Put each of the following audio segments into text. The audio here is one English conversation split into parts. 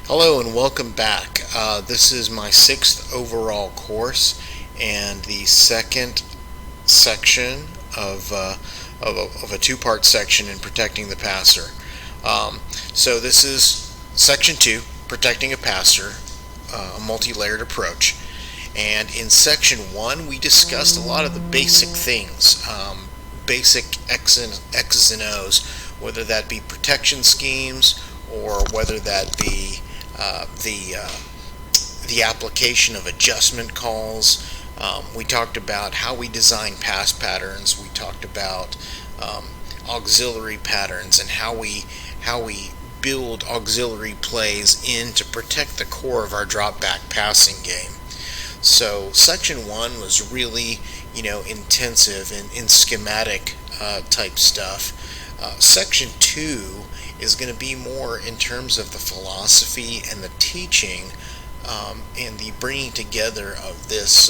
Hello and welcome back. This is my sixth overall course and the second section of a two-part section in protecting the passer. So this is section 2, protecting a passer, a multi-layered approach. And in section 1, we discussed a lot of the basic things, basic X's and O's, whether that be protection schemes or whether that be the application of adjustment calls. We talked about how we design pass patterns. We talked about auxiliary patterns and how we build auxiliary plays in to protect the core of our drop back passing game. So section 1 was really intensive in schematic type stuff. Section 2 is going to be more in terms of the philosophy and the teaching and the bringing together of this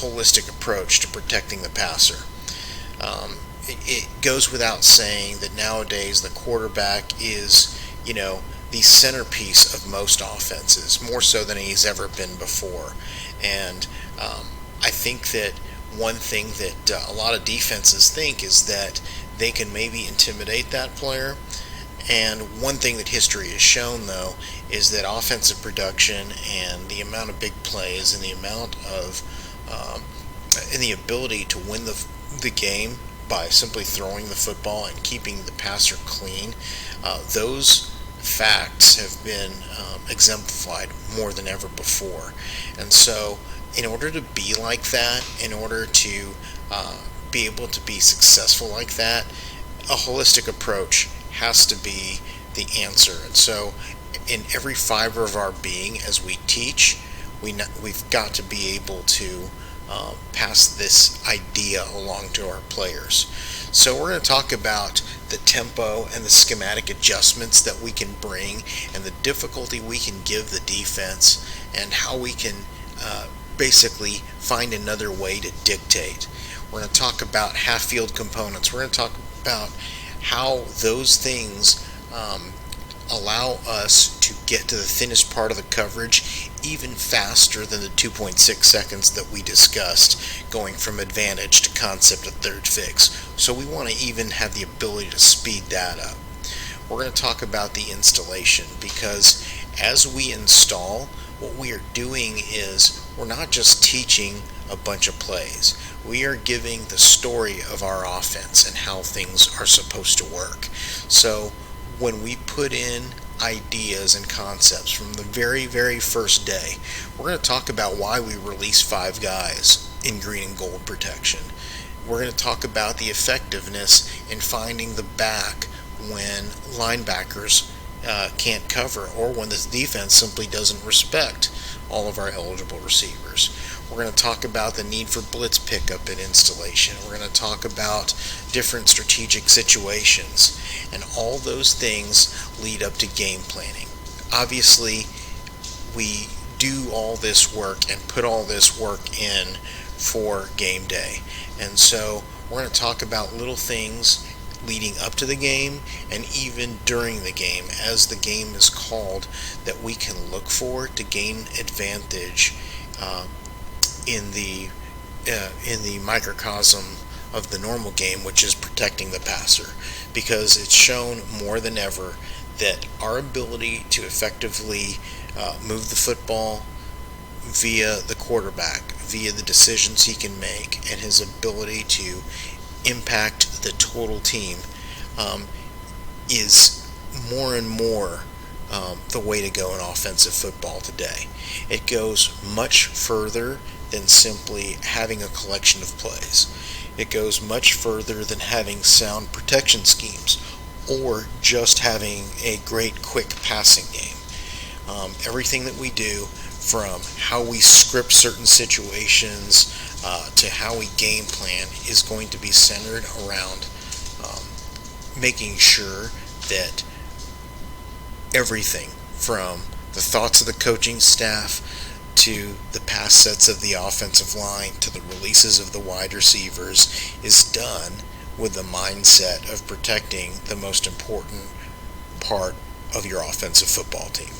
holistic approach to protecting the passer. It goes without saying that nowadays the quarterback is, the centerpiece of most offenses, more so than he's ever been before. And I think that one thing that a lot of defenses think is that they can maybe intimidate that player. And one thing that history has shown, though, is that offensive production and the amount of big plays and the amount of and the ability to win the game by simply throwing the football and keeping the passer clean, those facts have been exemplified more than ever before. And so in order to be like that, in order to be able to be successful like that, a holistic approach has to be the answer. And so in every fiber of our being as we teach, we've got to be able to pass this idea along to our players. So we're going to talk about the tempo and the schematic adjustments that we can bring and the difficulty we can give the defense and how we can basically find another way to dictate. We're going to talk about half-field components. We're going to talk about how those things allow us to get to the thinnest part of the coverage even faster than the 2.6 seconds that we discussed, going from advantage to concept to third fix. So we want to even have the ability to speed that up. We're going to talk about the installation, because as we install, what we are doing is we're not just teaching a bunch of plays. We are giving the story of our offense and how things are supposed to work. So when we put in ideas and concepts from the very, very first day, we're going to talk about why we release 5 guys in green and gold protection. We're going to talk about the effectiveness in finding the back when linebackers can't cover, or when the defense simply doesn't respect all of our eligible receivers. We're going to talk about the need for blitz pickup and installation. We're going to talk about different strategic situations, and all those things lead up to game planning. Obviously, we do all this work and put all this work in for game day, and so we're going to talk about little things leading up to the game and even during the game as the game is called that we can look for to gain advantage in the microcosm of the normal game, which is protecting the passer, because it's shown more than ever that our ability to effectively move the football via the quarterback, via the decisions he can make, and his ability to impact the total team is more and more the way to go in offensive football today. It goes much further than simply having a collection of plays. It goes much further than having sound protection schemes or just having a great quick passing game. Everything that we do, from how we script certain situations to how we game plan, is going to be centered around making sure that everything from the thoughts of the coaching staff to the pass sets of the offensive line to the releases of the wide receivers is done with the mindset of protecting the most important part of your offensive football team.